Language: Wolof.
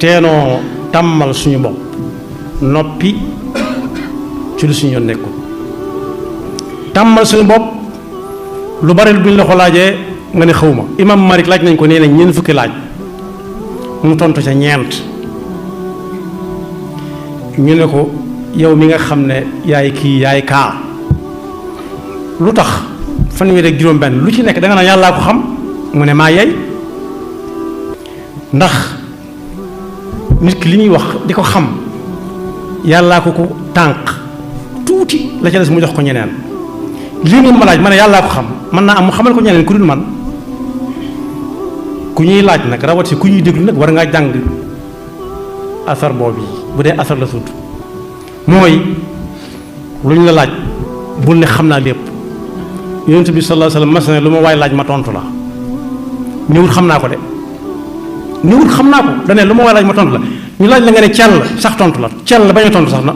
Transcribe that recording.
teenoo tàmmal suñu bopp noppi ci lu suñu yoon nekkul tàmmal suñu bopp lu bari buñ la ko laajee nga ne xawma imam Malik laaj nañ ko nee nañ ñeent fukki laaj mu tontu ca ñeent ñu ne ko yow mi nga xam ne yaay kii yaay kaa lu tax fanweer ak juróom-benn lu ci nekk da nga naan yàllaa ko xam mu ne maa yey ndax nit ki li ñuy wax di ko xam yàllaa ko tànk tuuti la ca des mu jox ko ñeneen lii moom ma laaj ma ne yàllaa ko xam mën naa am mu xamal ko ñeneen ku dul man ku ñuy laaj nag rawati ku ñuy déglu nag war ngaa jàng asar boobu yi bu dee asar la tudd mooy lu ñu la laaj bul ne xam naa lépp yonent bi sallallahu alayhi wasallam mas ne lu ma waay laaj ma tontu la ñëwut xam naa ko de ñëwut xam naa ko dane lu ma waay laaj ma tontu la ñu laaj la nga ne cell sax tontu la cell bañ a tontu sax na